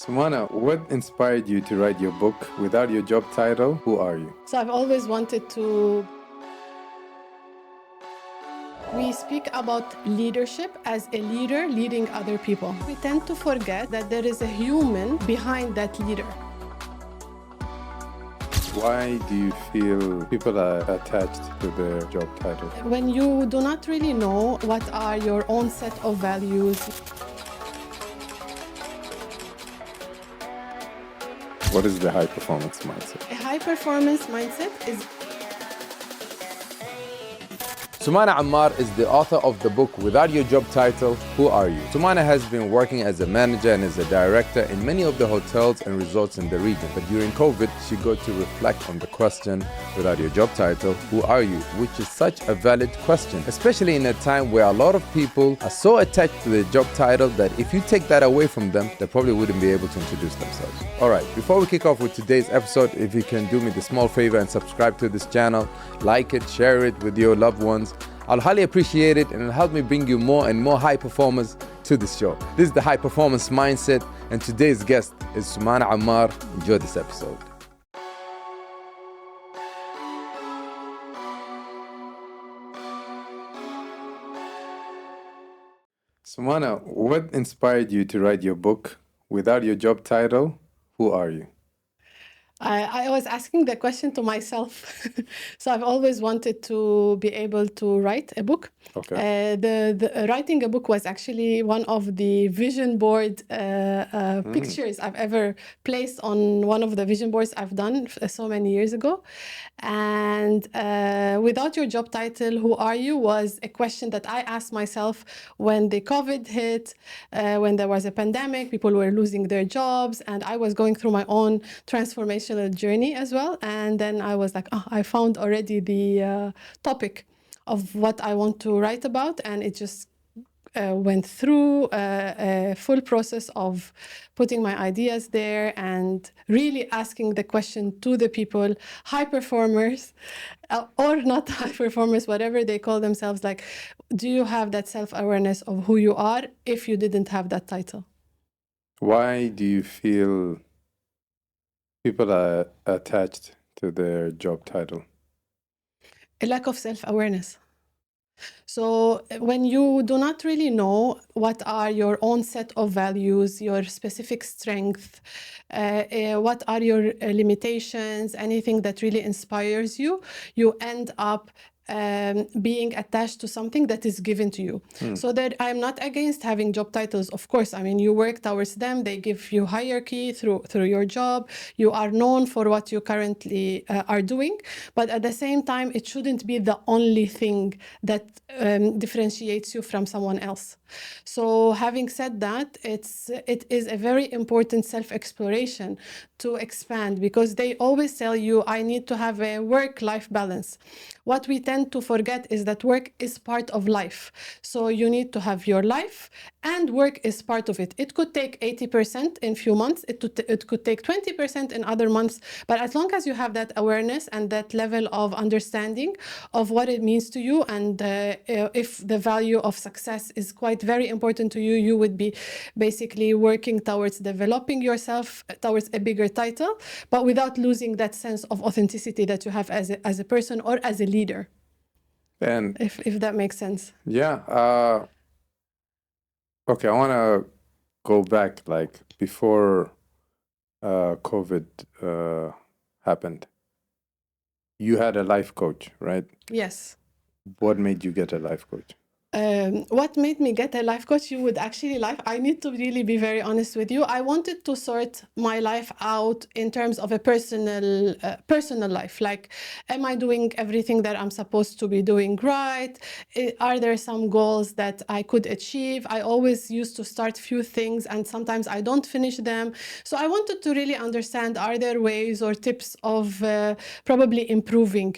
Soumana, what inspired you to write your book? Without your job title, who are you? So I've always wanted to. We speak about leadership as a leader leading other people. We tend to forget that there is a human behind that leader. Why do you feel people are attached to their job title? When you do not really know what are your own set of values. What is the high performance mindset? A high performance mindset is. Soumana Ammar is the author of the book Without Your Job Title, Who Are You? Soumana has been working as a manager and as a director in many of the hotels and resorts in the region. But during COVID, she got to reflect on the question, without your job title, who are you? Which is such a valid question, especially in a time where a lot of people are so attached to their job title that if you take that away from them, they probably wouldn't be able to introduce themselves. All right, before we kick off with today's episode, if you can do me the small favor and subscribe to this channel, like it, share it with your loved ones, I'll highly appreciate it, and it'll help me bring you more and more high performers to this show. This is the High Performance Mindset, and today's guest is Soumana Ammar. Enjoy this episode. Soumana, what inspired you to write your book? Without your job title, who are you? I was asking the question to myself. So I've always wanted to be able to write a book. Okay. The writing a book was actually one of the vision board pictures I've ever placed on one of the vision boards I've done so many years ago. And without your job title, who are you, was a question that I asked myself when the COVID hit, when there was a pandemic, people were losing their jobs, and I was going through my own transformational journey as well. And then I was like, I found already the topic of what I want to write about, and it just went through a full process of putting my ideas there and really asking the question to the people, high performers or not high performers, whatever they call themselves, like, do you have that self-awareness of who you are if you didn't have that title? Why do you feel people are attached to their job title? A lack of self-awareness. So when you do not really know what are your own set of values, your specific strength, what are your limitations, anything that really inspires you, you end up being attached to something that is given to you. So that I'm not against having job titles. Of course, I mean, you work towards them. They give you hierarchy through your job. You are known for what you currently are doing. But at the same time, it shouldn't be the only thing that differentiates you from someone else. So having said that, it is a very important self-exploration to expand, because they always tell you, I need to have a work-life balance. What we tend to forget is that work is part of life. So you need to have your life, and work is part of it. It could take 80% in a few months. It could take 20% in other months. But as long as you have that awareness and that level of understanding of what it means to you, and if the value of success is quite very important to you, you would be basically working towards developing yourself towards a bigger title, but without losing that sense of authenticity that you have as a person or as a leader. And if that makes sense. yeah, okay, I want to go back, like, before COVID happened. You had a life coach, right? Yes. What made you get a life coach? What made me get a life coach? You would actually laugh. I need to really be very honest with you. I wanted to sort my life out in terms of a personal life. Like, am I doing everything that I'm supposed to be doing right? Are there some goals that I could achieve? I always used to start few things, and sometimes I don't finish them. So I wanted to really understand, are there ways or tips of probably improving?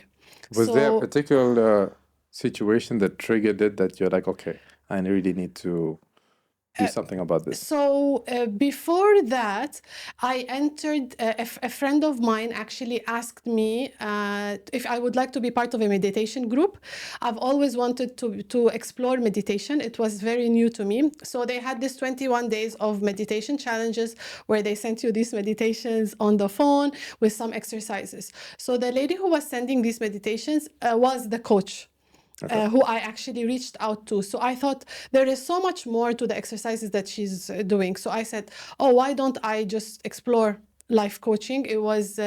Was there a particular situation that triggered it, that you're like, okay, I really need to do something about this? So before that, I entered, a friend of mine actually asked me if I would like to be part of a meditation group. I've always wanted to explore meditation. It was very new to me. So they had this 21 days of meditation challenges where they sent you these meditations on the phone with some exercises. So the lady who was sending these meditations was the coach. Who I actually reached out to. So I thought there is so much more to the exercises that she's doing. So I said, oh, why don't I just explore life coaching? It was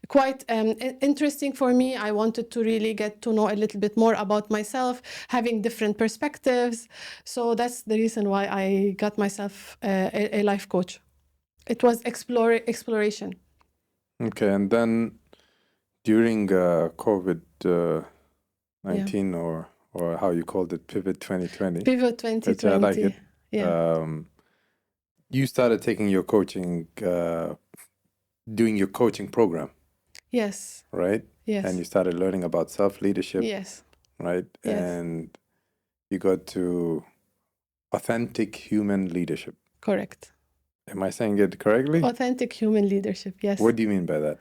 quite interesting for me. I wanted to really get to know a little bit more about myself, having different perspectives. So that's the reason why I got myself a life coach. It was exploration. Okay, and then during COVID 19 or how you called it, Pivot 2020. Pivot 2020. Which I like it. Yeah. You started taking your coaching, doing your coaching program. Yes. Right? Yes. And you started learning about self-leadership. Yes. Right? Yes. And you got to authentic human leadership. Correct. Am I saying it correctly? Authentic human leadership, yes. What do you mean by that?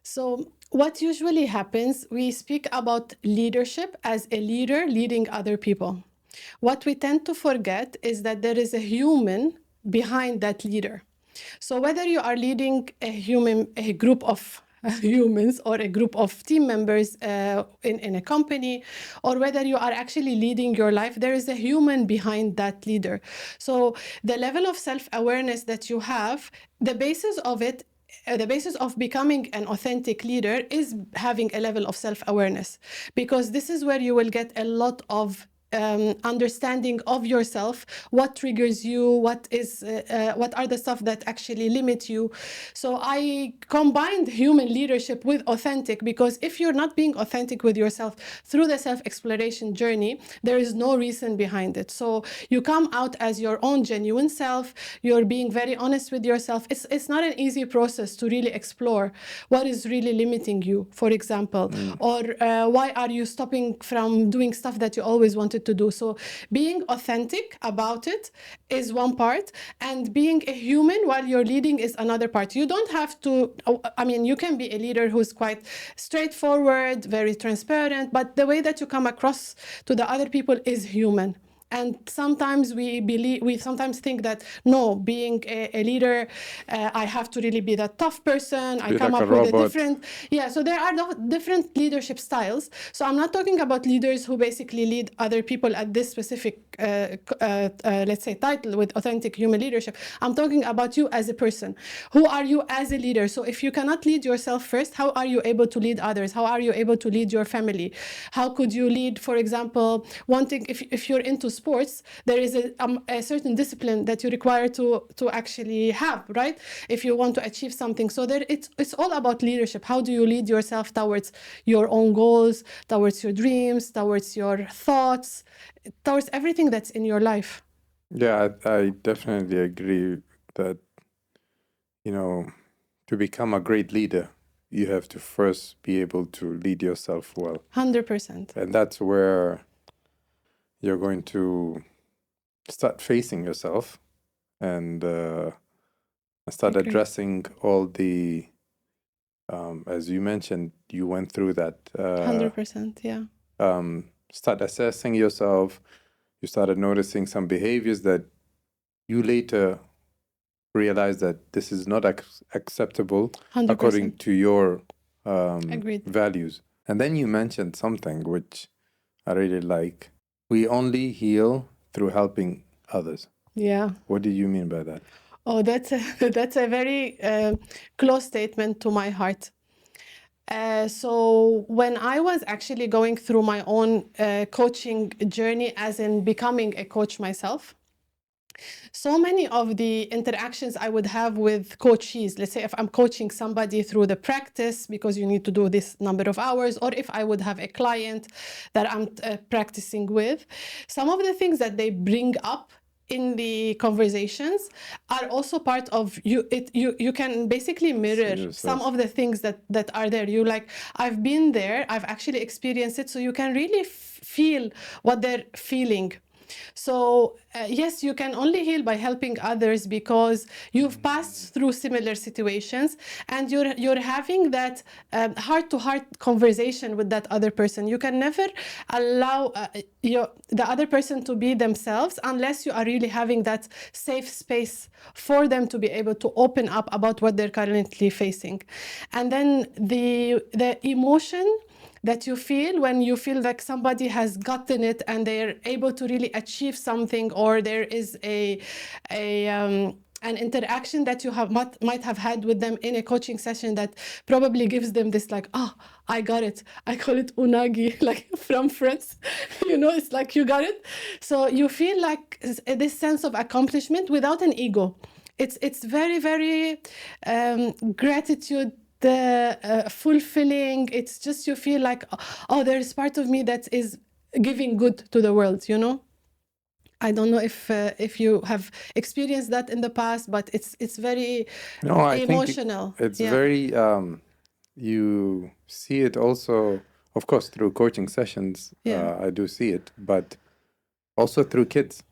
So what usually happens, we speak about leadership as a leader leading other people. What we tend to forget is that there is a human behind that leader. So whether you are leading a group of humans or a group of team members in a company, or whether you are actually leading your life, there is a human behind that leader. So the level of self-awareness that you have, the basis of it, the basis of becoming an authentic leader is having a level of self-awareness, because this is where you will get a lot of understanding of yourself, what triggers you, what are the stuff that actually limit you. So I combined human leadership with authentic, because if you're not being authentic with yourself through the self-exploration journey, there is no reason behind it. So you come out as your own genuine self, you're being very honest with yourself. It's not an easy process to really explore what is really limiting you, for example, or why are you stopping from doing stuff that you always wanted to do. So being authentic about it is one part, and being a human while you're leading is another part. You don't have to, I mean, you can be a leader who's quite straightforward, very transparent, but the way that you come across to the other people is human. And sometimes we sometimes think that, no, being a leader, I have to really be that tough person. I come like up a with robot. a different, so there are different leadership styles. So I'm not talking about leaders who basically lead other people at this specific, let's say, title with authentic human leadership. I'm talking about you as a person. Who are you as a leader? So if you cannot lead yourself first, how are you able to lead others? How are you able to lead your family? How could you lead, for example, wanting, if you're into sports, there is a certain discipline that you require to actually have, right? If you want to achieve something. So it's all about leadership. How do you lead yourself towards your own goals, towards your dreams, towards your thoughts, towards everything that's in your life? Yeah, I definitely agree that, to become a great leader, you have to first be able to lead yourself well. 100%. And that's where you're going to start facing yourself and start addressing all the, as you mentioned, you went through that. 100%, yeah. Start assessing yourself. You started noticing some behaviors that you later realized that this is not acceptable 100%. according to your Agreed. values. And then you mentioned something which I really like. We only heal through helping others. Yeah. What do you mean by that? Oh, that's a very close statement to my heart. So when I was actually going through my own coaching journey, as in becoming a coach myself, so many of the interactions I would have with coachees, let's say if I'm coaching somebody through the practice, because you need to do this number of hours, or if I would have a client that I'm practicing with, some of the things that they bring up in the conversations are also part of you. You can basically mirror some of the things that are there. You like, I've been there, I've actually experienced it, so you can really feel what they're feeling. So yes, you can only heal by helping others because you've passed through similar situations and you're having that heart-to-heart conversation with that other person. You can never allow the other person to be themselves unless you are really having that safe space for them to be able to open up about what they're currently facing. And then the emotion that you feel when you feel like somebody has gotten it and they're able to really achieve something, or there is an interaction that you might have had with them in a coaching session that probably gives them this like, oh, I got it. I call it unagi, like from Friends. It's like you got it. So you feel like this sense of accomplishment without an ego. It's very, very gratitude, fulfilling. It's just you feel like, oh, there's part of me that is giving good to the world. I don't know if you have experienced that in the past, but it's very emotional. It's very you see it also, of course, through coaching sessions. I do see it, but also through kids.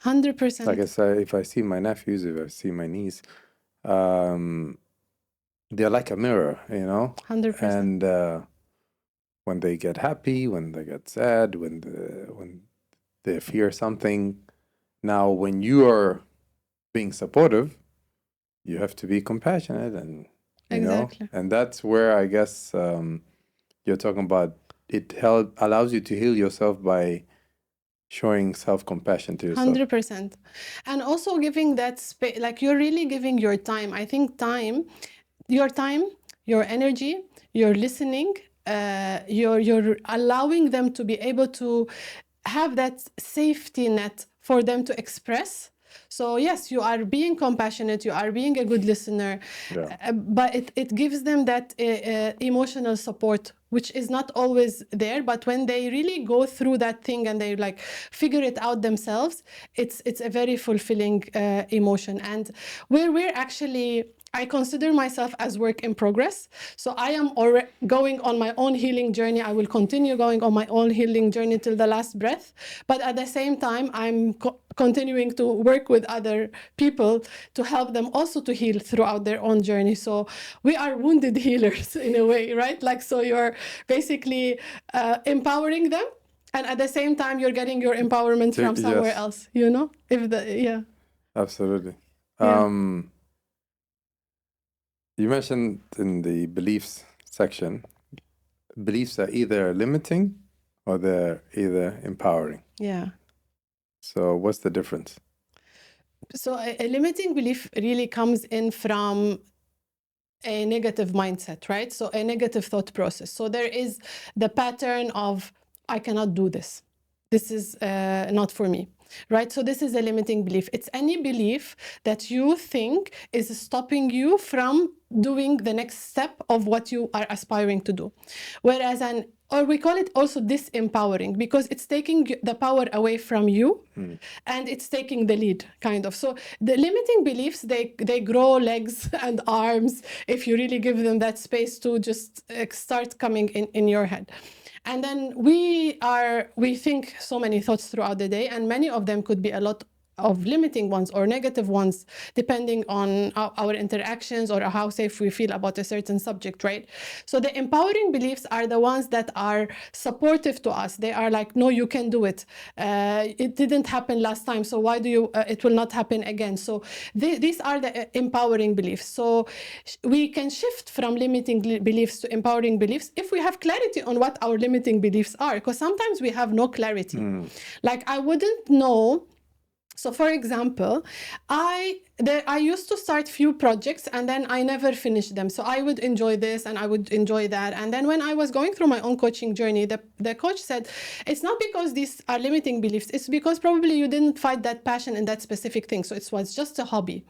100%. Like I say, if I see my nephews, if I see my niece, they're like a mirror, 100%. And when they get happy, when they get sad, when they fear something, now when you are being supportive, you have to be compassionate, and Exactly. and that's where I guess you're talking about it allows you to heal yourself by showing self-compassion to yourself. 100%. And also giving that space, like you're really giving your time. I think your energy, your listening, you're allowing them to be able to have that safety net for them to express. So yes, you are being compassionate, you are being a good listener, but it gives them that emotional support, which is not always there. But when they really go through that thing and they like figure it out themselves, it's a very fulfilling emotion. And we're actually, I consider myself as work in progress. So I am already going on my own healing journey. I will continue going on my own healing journey till the last breath. But at the same time, I'm continuing to work with other people to help them also to heal throughout their own journey. So we are wounded healers in a way, right? Like, so you're basically empowering them. And at the same time, you're getting your empowerment from somewhere else, Absolutely. Yeah. You mentioned in the beliefs section, beliefs are either limiting or they're either empowering. Yeah. So what's the difference? So a limiting belief really comes in from a negative mindset, right? So a negative thought process. So there is the pattern of, I cannot do this. This is not for me, right? So this is a limiting belief. It's any belief that you think is stopping you from doing the next step of what you are aspiring to do. Whereas or we call it also disempowering, because it's taking the power away from you and it's taking the lead, kind of. So the limiting beliefs, they grow legs and arms if you really give them that space to just start coming in your head. And then we think so many thoughts throughout the day, and many of them could be a lot of limiting ones or negative ones, depending on our interactions or how safe we feel about a certain subject, right? So the empowering beliefs are the ones that are supportive to us. They are like, no, you can do it. It didn't happen last time, so why do you, it will not happen again. So these are the empowering beliefs. So we can shift from limiting beliefs to empowering beliefs if we have clarity on what our limiting beliefs are, because sometimes we have no clarity. Like, I wouldn't know. So for example, I used to start few projects and then I never finished them. So I would enjoy this and I would enjoy that. And then when I was going through my own coaching journey, the coach said, it's not because these are limiting beliefs, it's because probably you didn't find that passion in that specific thing. So it was just a hobby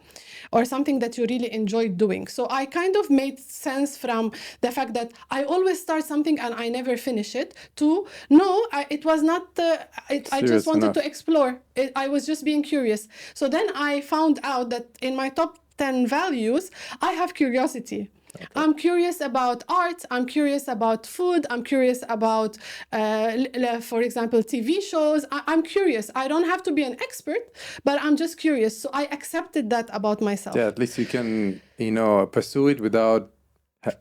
or something that you really enjoyed doing. So I kind of made sense from the fact that I always start something and I never finish it, to no, it was not, I just wanted to explore. I was just being curious. So then I found out that in my top 10 values, I have curiosity. I'm curious about art. I'm curious about food. I'm curious about, for example, TV shows. I'm curious. I don't have to be an expert, but I'm just curious. So I accepted that about myself. Yeah, at least you can, pursue it without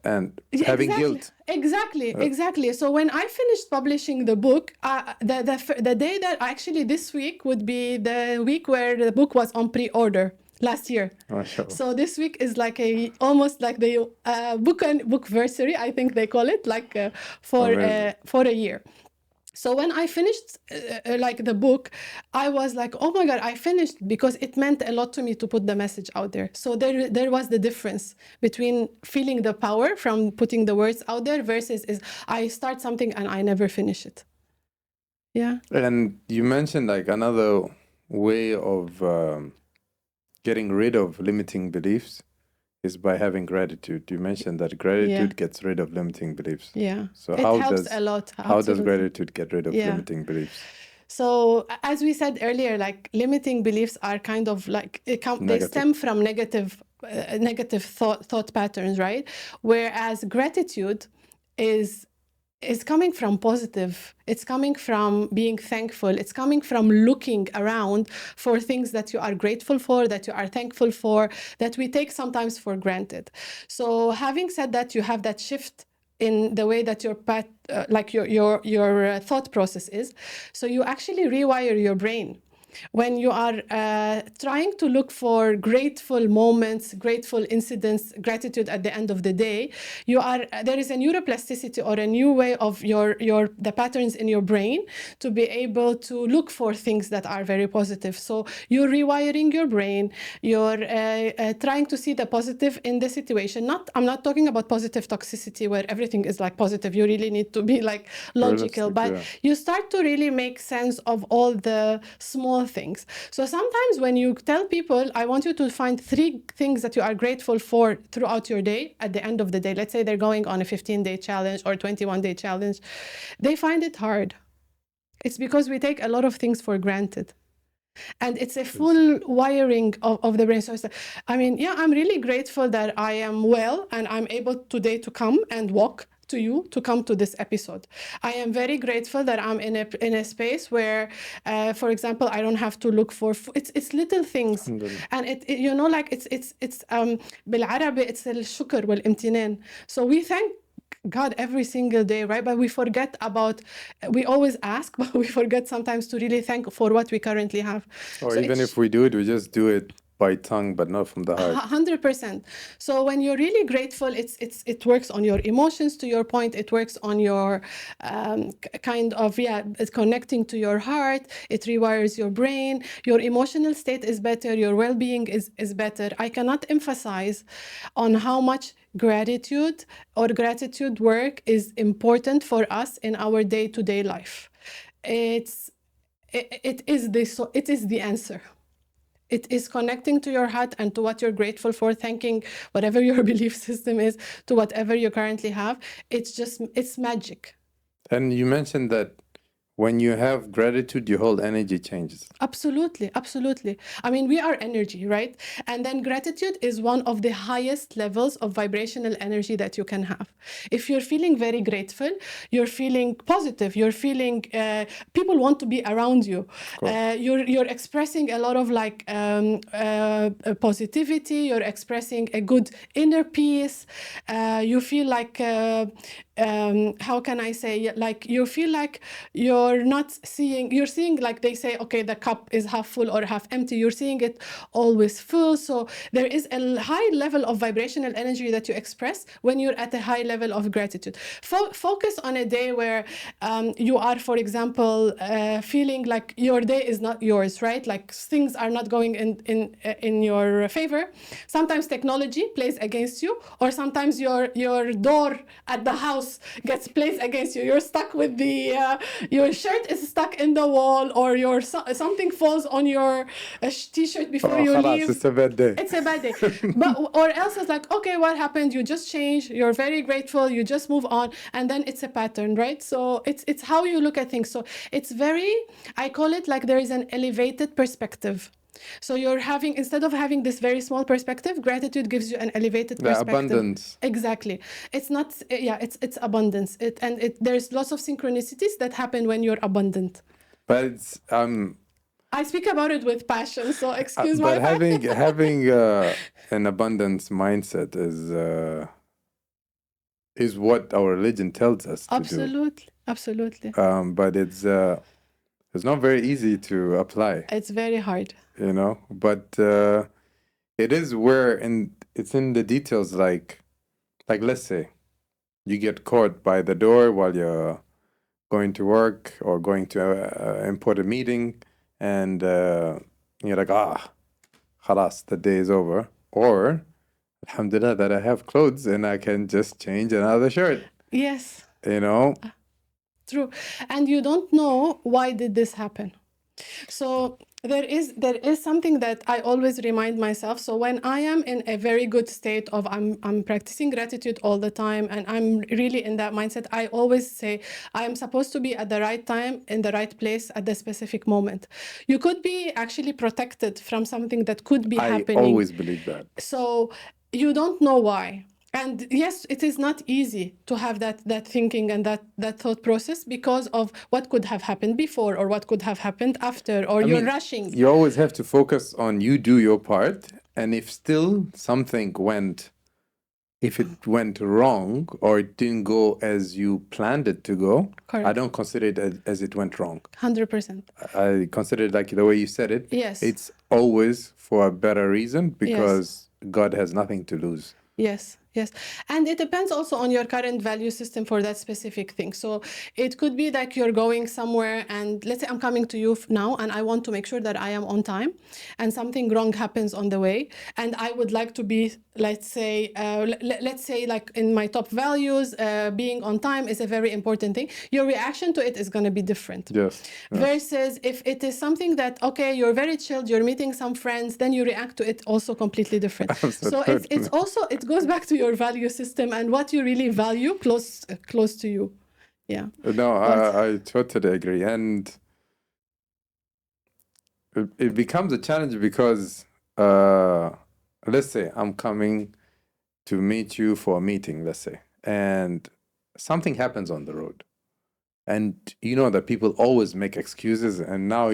having guilt. Exactly. So when I finished publishing the book, the day that actually this week would be the week where the book was on pre-order. Last year. Mashallah. So this week is like almost like the bookversary, I think they call it, like for a year. So when I finished like the book, I was like, oh my God, I finished, because it meant a lot to me to put the message out there. So there was the difference between feeling the power from putting the words out there versus I start something and I never finish it. Yeah. And you mentioned like another way of getting rid of limiting beliefs is by having gratitude. You mentioned that gratitude gets rid of limiting beliefs. Yeah. So it helps a lot. How does gratitude get rid of limiting beliefs? So as we said earlier, like limiting beliefs are kind of like they stem from negative thought patterns, right? Whereas gratitude is coming from positive. It's coming from being thankful. It's coming from looking around for things that you are grateful for, that you are thankful for, that we take sometimes for granted. So having said that, you have that shift in the way that your thought process is. So you actually rewire your brain. When you are trying to look for grateful moments, grateful incidents, gratitude at the end of the day, there is a neuroplasticity or a new way of the patterns in your brain to be able to look for things that are very positive. So you're rewiring your brain. You're trying to see the positive in the situation. I'm not talking about positive toxicity where everything is like positive. You really need to be like logical, but you start to really make sense of all the small things. So sometimes when you tell people, I want you to find 3 things that you are grateful for throughout your day, at the end of the day, let's say they're going on a 15-day challenge or 21-day challenge, they find it hard. It's because we take a lot of things for granted. And it's a full wiring of the brain. So I'm really grateful that I am well and I'm able today to come and walk to you, to come to this episode. I am very grateful that I'm in a space where, for example, I don't have to look for it's little things, and it's بالعربي it's الشكر والامتنان. So we thank God every single day, right? But we always ask, but we forget sometimes to really thank for what we currently have. Or so even if we do it, we just do it by tongue, but not from the heart. 100%. So when you're really grateful, it works on your emotions, to your point. It works on your it's connecting to your heart. It rewires your brain. Your emotional state is better. Your well-being is better. I cannot emphasize on how much gratitude or gratitude work is important for us in our day-to-day life. It is the answer. It is connecting to your heart and to what you're grateful for, thanking whatever your belief system is, to whatever you currently have. It's magic. And you mentioned that when you have gratitude, your whole energy changes. Absolutely. I mean, we are energy, right? And then gratitude is one of the highest levels of vibrational energy that you can have. If you're feeling very grateful, you're feeling positive, you're feeling, people want to be around you. You're expressing a lot of positivity, you're expressing a good inner peace. You feel like, how can I say, like you feel like you're seeing like they say, okay, the cup is half full or half empty. You're seeing it always full. So there is a high level of vibrational energy that you express when you're at a high level of gratitude. Focus on a day where you are, for example, feeling like your day is not yours, right? Like things are not going in your favor. Sometimes technology plays against you, or sometimes your door at the house gets placed against you. You're stuck with your shirt is stuck in the wall, or something falls on your t-shirt before you leave. It's a bad day. It's a bad day. Or else it's like, okay, what happened? You just change. You're very grateful. You just move on, and then it's a pattern, right? So it's how you look at things. So it's I call it like there is an elevated perspective. So you're having, instead of having this very small perspective, gratitude gives you an elevated The perspective. abundance. Exactly. It's not, it's abundance. There's lots of synchronicities that happen when you're abundant. But it's I speak about it with passion, so excuse my but having an abundance mindset is what our religion tells us to Absolutely, absolutely. do. But it's not very easy to apply, It's very hard. you know. But it is it's in the details. Like let's say you get caught by the door while you're going to work or going to an important meeting, and you're like, khalas, the day is over. Or, alhamdulillah, that I have clothes and I can just change another shirt. Yes, You know? true. And you don't know why did this happen. So there is something that I always remind myself. So when I am in a very good state of I'm practicing gratitude all the time and I'm really in that mindset, I always say I am supposed to be at the right time, in the right place at the specific moment. You could be actually protected from something that could be happening. I always believe that. So you don't know why. And yes, it is not easy to have that thinking and that thought process because of what could have happened before or what could have happened after, or you're rushing. You always have to focus on you do your part. And if still something if it went wrong or it didn't go as you planned it to go, Correct. I don't consider it as it went wrong. 100%. I consider it like the way you said it. Yes. It's always for a better reason because God has nothing to lose. Yes. And it depends also on your current value system for that specific thing. So it could be like you're going somewhere and let's say I'm coming to you now and I want to make sure that I am on time and something wrong happens on the way. And I would like to be, let's say like in my top values, being on time is a very important thing. Your reaction to it is going to be different. Yes. Versus if it is something that, okay, you're very chilled, you're meeting some friends, then you react to it also completely different. So it's also, it goes back to your value system and what you really value close to you. Yeah. No, I totally agree. And it becomes a challenge because let's say I'm coming to meet you for a meeting, let's say, and something happens on the road. And you know that people always make excuses, and now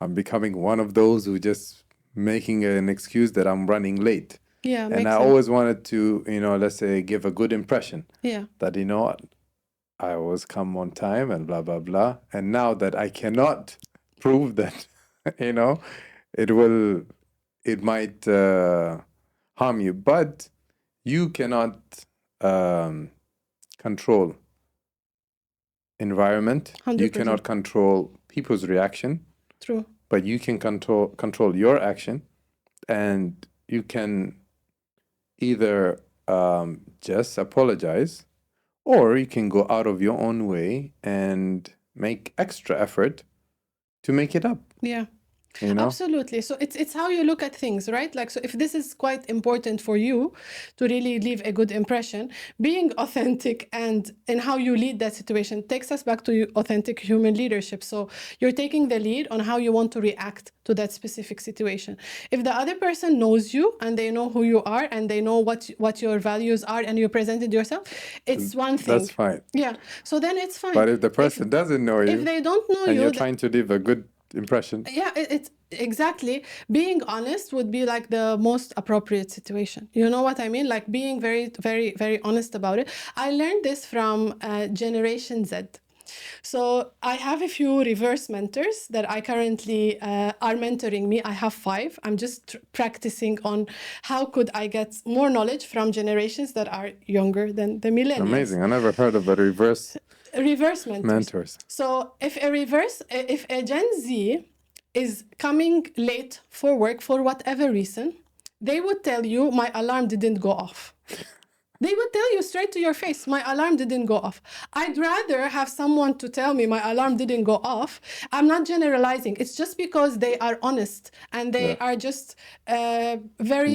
I'm becoming one of those who just making an excuse that I'm running late. Yeah, and I always wanted to, let's say, give a good impression. Yeah. That, I always come on time and blah, blah, blah. And now that I cannot prove that, it might harm you. But you cannot control environment. 100%. You cannot control people's reaction. True. But you can control your action, and you can either just apologize, or you can go out of your own way and make extra effort to make it up. Yeah. Absolutely. So it's how you look at things, right? Like, so if this is quite important for you to really leave a good impression, being authentic and in how you lead that situation takes us back to authentic human leadership. So you're taking the lead on how you want to react to that specific situation. If the other person knows you and they know who you are and they know what your values are and you presented yourself, it's one thing. That's fine. Yeah. So then it's fine. But if the person doesn't know you, if they don't know and you, you're trying to leave a good impression. Yeah, it's exactly. Being honest would be like the most appropriate situation. You know what I mean? Like being very, very, very honest about it. I learned this from Generation Z. So I have a few reverse mentors that I currently are mentoring me. I have 5. I'm just practicing on how could I get more knowledge from generations that are younger than the millennials. Amazing. I never heard of a reverse mentors. So if a Gen Z is coming late for work for whatever reason, they would tell you, my alarm didn't go off. They would tell you straight to your face, my alarm didn't go off. I'd rather have someone to tell me my alarm didn't go off. I'm not generalizing. It's just because they are honest and they are just very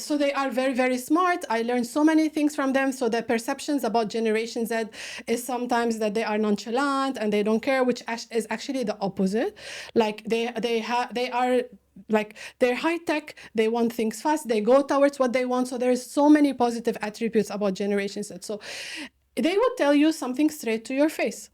so they are very, very smart. I learned so many things from them. So the perceptions about Generation Z is sometimes that they are nonchalant and they don't care, which is actually the opposite. Like they are like they're high tech, they want things fast, they go towards what they want. So there's so many positive attributes about Generation Z. So they would tell you something straight to your face.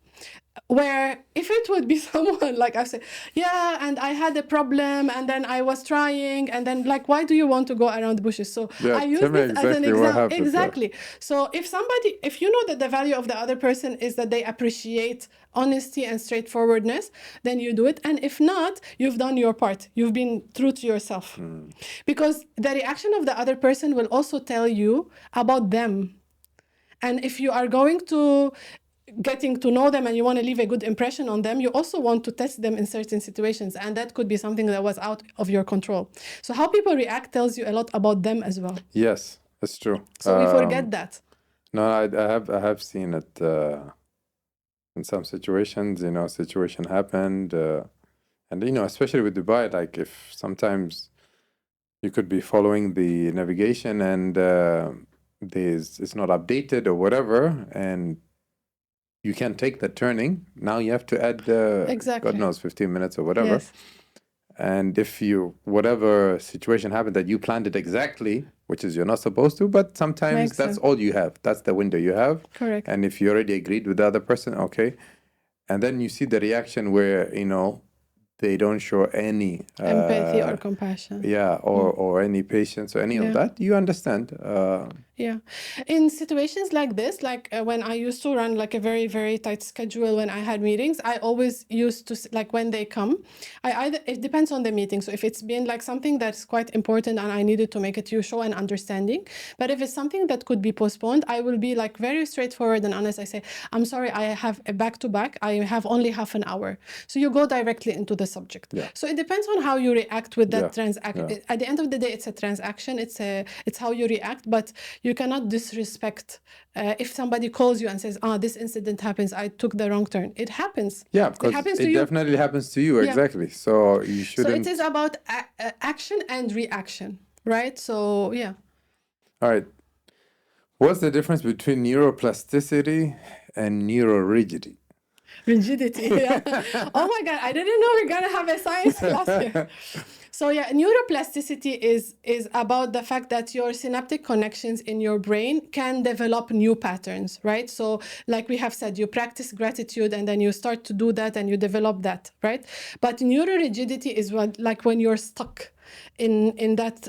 Where if it would be someone like I say, yeah, and I had a problem and then I was trying and then like, why do you want to go around the bushes? So I use this as an example. Exactly. So if you know that the value of the other person is that they appreciate honesty and straightforwardness, then you do it. And if not, you've done your part. You've been true to yourself. Because the reaction of the other person will also tell you about them. And if you are going to getting to know them and you want to leave a good impression on them, you also want to test them in certain situations. And that could be something that was out of your control. So how people react tells you a lot about them as well. Yes, that's true. So we forget that. No, I have seen it in some situations, situation happened. And, especially with Dubai, like if sometimes you could be following the navigation and it's not updated or whatever, and you can't take the turning. Now you have to add, God knows, 15 minutes or whatever. Yes. And if whatever situation happened that you planned it exactly, which is you're not supposed to, but sometimes that's all you have. That's the window you have. Correct. And if you already agreed with the other person, okay. And then you see the reaction where, they don't show any empathy or compassion. Yeah, or any patience or any of that. You understand. Yeah. In situations like this, like when I used to run like a very, very tight schedule when I had meetings, I always used to, like when they come, it depends on the meeting. So if it's been like something that's quite important and I needed to make it, you show an understanding. But if it's something that could be postponed, I will be like very straightforward and honest. I say, I'm sorry, I have a back-to-back. I have only half an hour. So you go directly into the subject. Yeah. So it depends on how you react with that transaction. Yeah. At the end of the day, it's a transaction. It's how you react, but you cannot disrespect if somebody calls you and says, this incident happens, I took the wrong turn. It happens. Yeah, because it definitely happens to you. Exactly. So you shouldn't. So it is about action and reaction, right? So, yeah. All right. What's the difference between neuroplasticity and neurorigidity? Rigidity, yeah. Oh my God, I didn't know we're gonna have a science class here. So yeah, neuroplasticity is about the fact that your synaptic connections in your brain can develop new patterns, right? So like we have said, you practice gratitude and then you start to do that and you develop that, right? But neurorigidity is when you're stuck in that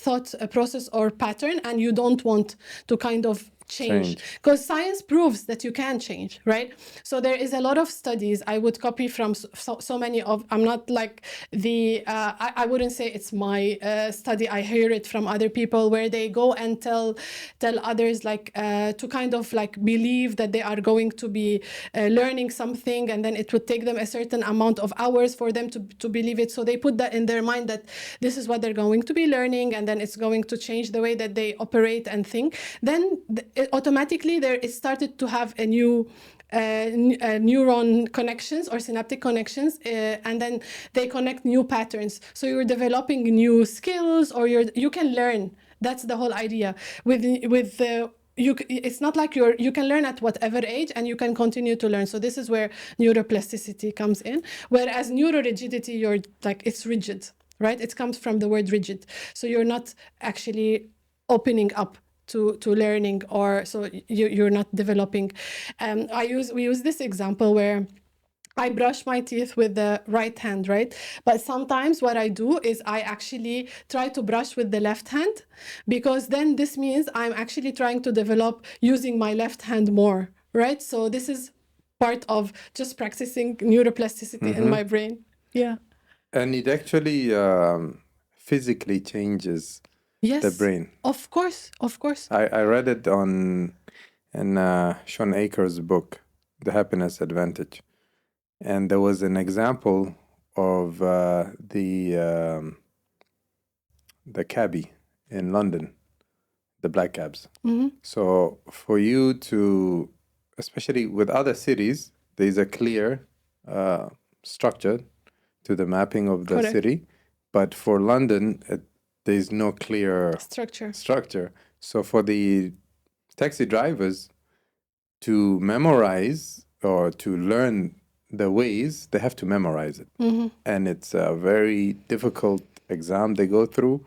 thought process or pattern and you don't want to kind of change, because science proves that you can change, right? So there is a lot of studies I would copy from so many of, I'm not like I wouldn't say it's my study, I hear it from other people where they go and tell others like to kind of like believe that they are going to be learning something and then it would take them a certain amount of hours for them to believe it. So they put that in their mind that this is what they're going to be learning and then it's going to change the way that they operate and think. Then automatically it started to have a new neuron connections or synaptic connections, and then they connect new patterns. So you're developing new skills, or you can learn. That's the whole idea. It's not like you can learn at whatever age and you can continue to learn. So this is where neuroplasticity comes in. Whereas neurorigidity, you're like, it's rigid, right? It comes from the word rigid. So you're not actually opening up to learning, or so you're not developing. We use this example where I brush my teeth with the right hand, right? But sometimes what I do is I actually try to brush with the left hand, because then this means I'm actually trying to develop using my left hand more, right? So this is part of just practicing neuroplasticity in my brain. Yeah. And it actually physically changes the brain. Of course. I read it in Sean Akers' book, The Happiness Advantage. And there was an example of the cabbie in London. the black cabs. Mm-hmm. So for you to, especially with other cities, there's a clear structure to the mapping of the Correct. city. But for London, there's no clear structure. So for the taxi drivers to memorize or to learn the ways, they have to memorize it. Mm-hmm. And it's a very difficult exam they go through.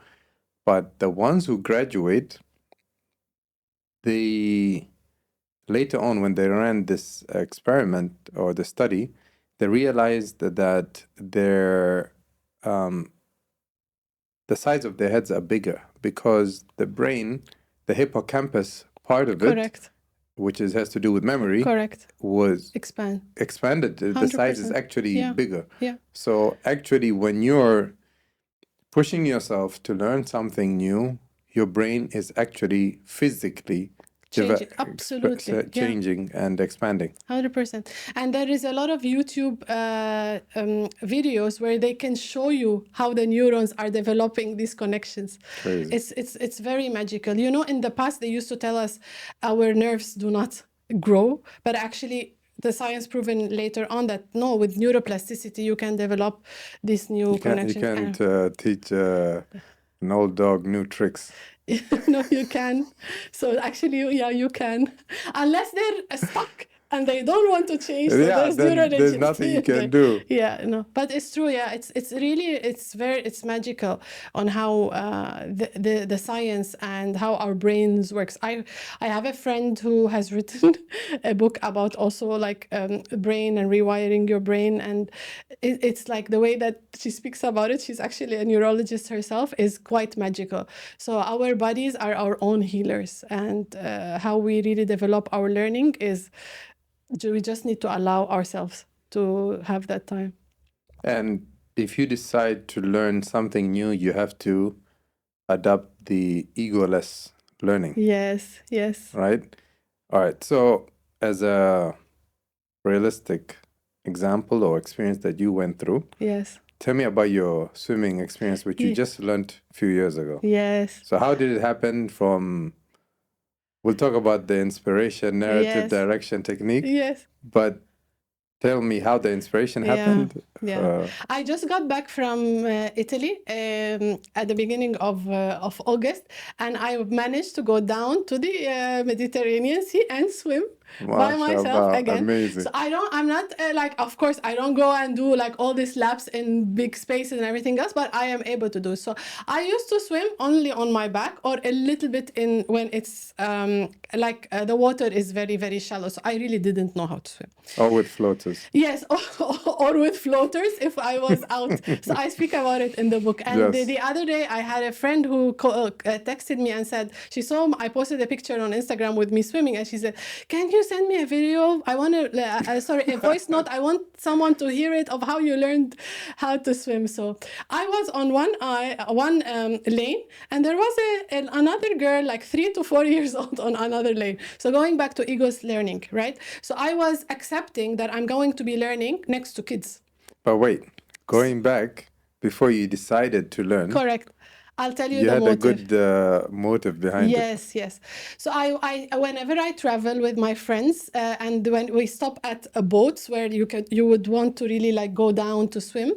But the ones who graduate, they later on, when they ran this experiment or the study, they realized that their the size of their heads are bigger because the brain, the hippocampus part of Correct. it, which has to do with memory, Correct. was expanded. The size is 100%. actually bigger. Yeah. So actually, when you're pushing yourself to learn something new, your brain is actually physically Changing. Absolutely. changing and expanding. 100%. And there is a lot of YouTube videos where they can show you how the neurons are developing these connections. Crazy. It's very magical. You know, in the past, they used to tell us our nerves do not grow, but actually the science proven later on that no, with neuroplasticity, you can develop these new connections. You can't teach an old dog new tricks. No, you can. So actually, yeah, you can. Unless they're stuck and they don't want to change. So there's nothing you can do. Yeah, no. But it's true, yeah. It's really, it's magical on how the science and how our brains works. I have a friend who has written a book about also like brain and rewiring your brain. And it's like the way that she speaks about it, she's actually a neurologist herself, is quite magical. So our bodies are our own healers, and how we really develop our learning is we just need to allow ourselves to have that time. And if you decide to learn something new, you have to adopt the egoless learning. Yes. Right? All right. So as a realistic example or experience that you went through, yes, tell me about your swimming experience, which you just learned a few years ago. Yes. So how did it happen from... We'll talk about the inspiration, narrative, direction, technique. Yes. But tell me how the inspiration happened. Yeah. I just got back from Italy at the beginning of August, and I managed to go down to the Mediterranean Sea and swim by myself again. Amazing. So I'm not like, of course, I don't go and do like all these laps in big spaces and everything else, but I am able to do. So I used to swim only on my back or a little bit in when it's the water is very, very shallow. So I really didn't know how to swim. Or with floaters. Yes, or with floaters if I was out. So I speak about it in the book. And the other day I had a friend who texted me and said, she saw I posted a picture on Instagram with me swimming, and she said, can you send me a video? I want a voice note. I want someone to hear it of how you learned how to swim. So I was on one lane, and there was another girl like 3 to 4 years old on another lane. So going back to egos learning, right? So I was accepting that I'm going to be learning next to kids. But wait, going back before you decided to learn. Correct. I'll tell you the motive. You had a good motive behind it. Yes. So I whenever I travel with my friends and when we stop at boats where you would want to really like go down to swim,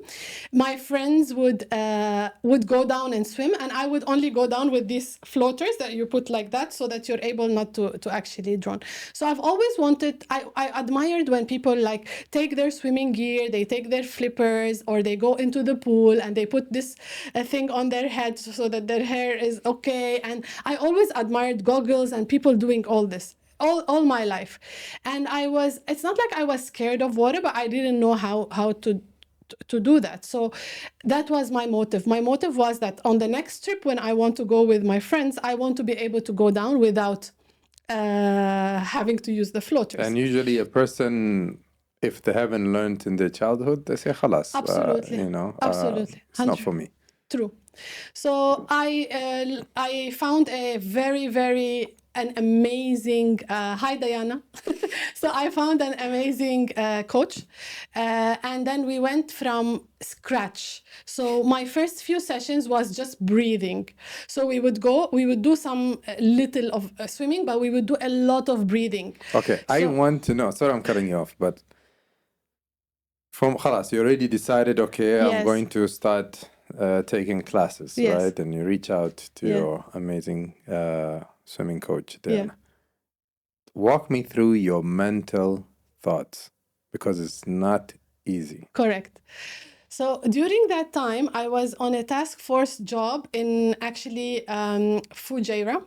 my friends would go down and swim, and I would only go down with these floaters that you put like that so that you're able not to actually drown. So I've always wanted, I admired when people like take their swimming gear, they take their flippers, or they go into the pool and they put this thing on their head so that their hair is okay. And I always admired goggles and people doing all this all my life. And it's not like I was scared of water, but I didn't know how to do that. So that was my motive. My motive was that on the next trip when I want to go with my friends, I want to be able to go down without having to use the floaters. And usually a person, if they haven't learned in their childhood, they say, "Khalas." Absolutely. Absolutely. It's not for me. True. So I found a very, very an amazing hi Diana. So So I found an amazing coach, and then we went from scratch. So my first few sessions was just breathing. So we would do some little of swimming, but we would do a lot of breathing. Okay, I want to know. Sorry, I'm cutting you off, but from خلاص, you already decided. Okay, I'm going to start taking classes, right? And you reach out to your amazing swimming coach. Then walk me through your mental thoughts, because it's not easy. Correct. So during that time, I was on a task force job in actually Fujairah.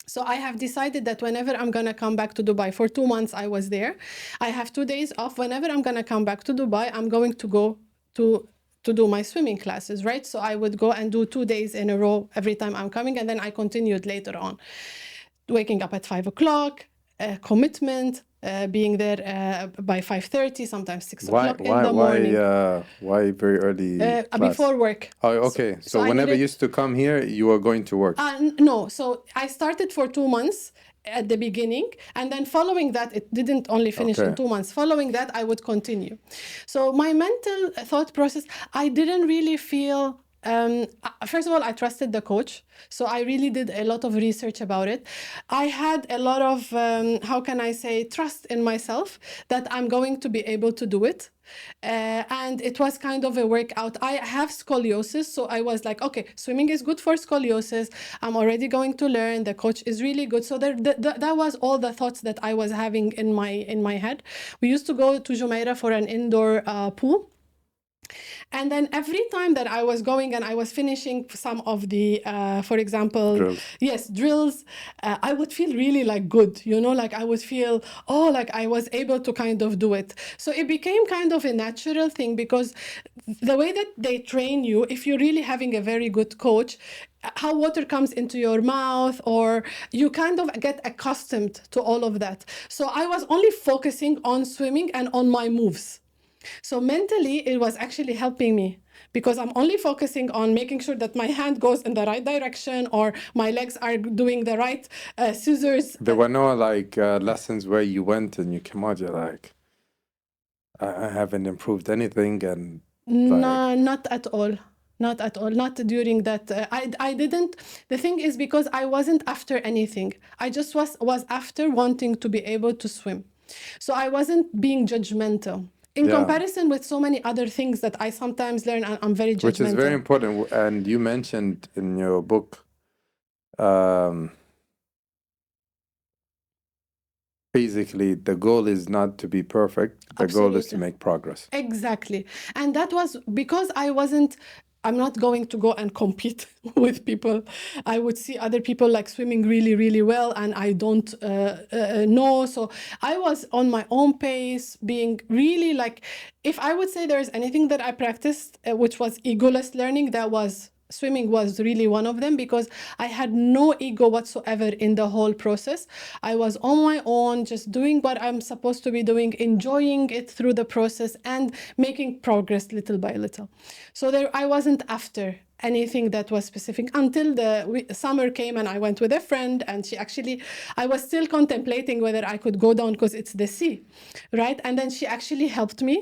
So I have decided that whenever I'm going to come back to Dubai, for 2 months I was there, I have 2 days off. Whenever I'm going to come back to Dubai, I'm going to go to do my swimming classes, right? So I would go and do 2 days in a row every time I'm coming, and then I continued later on. Waking up at 5 o'clock, commitment, being there by 5:30, sometimes 6 o'clock in the morning. Why very early class? Before work. Oh, okay. So whenever you used to come here, you were going to work? No. So I started for 2 months at the beginning, and then following that, it didn't only finish in 2 months. Following that, I would continue. So my mental thought process, I didn't really feel... first of all, I trusted the coach. So I really did a lot of research about it. I had a lot of, how can I say, trust in myself that I'm going to be able to do it. And it was kind of a workout. I have scoliosis, so I was like, okay, swimming is good for scoliosis. I'm already going to learn. The coach is really good. So that was all the thoughts that I was having in my head. We used to go to Jumeirah for an indoor pool. And then every time that I was going and I was finishing some of the, for example, drills, I would feel really like good, like I would feel, like I was able to kind of do it. So it became kind of a natural thing, because the way that they train you, if you're really having a very good coach, how water comes into your mouth, or you kind of get accustomed to all of that. So I was only focusing on swimming and on my moves. So mentally, it was actually helping me, because I'm only focusing on making sure that my hand goes in the right direction, or my legs are doing the right scissors. There were no lessons where you went and you came out, you're like, I haven't improved anything, and no, not at all. Not at all. Not during that. I didn't. The thing is, because I wasn't after anything. I just was after wanting to be able to swim. So I wasn't being judgmental. In comparison with so many other things that I sometimes learn, and I'm very judgmental. Which is very important. And you mentioned in your book, basically, the goal is not to be perfect. The goal is to make progress. Exactly. And that was because I'm not going to go and compete with people. I would see other people like swimming really, really well, and I don't know. So I was on my own pace, being really like, if I would say there's anything that I practiced, which was egoless learning, swimming was really one of them, because I had no ego whatsoever in the whole process. I was on my own, just doing what I'm supposed to be doing, enjoying it through the process, and making progress little by little. So I wasn't after anything that was specific until the summer came, and I went with a friend, and I was still contemplating whether I could go down, because it's the sea, right? And then she actually helped me,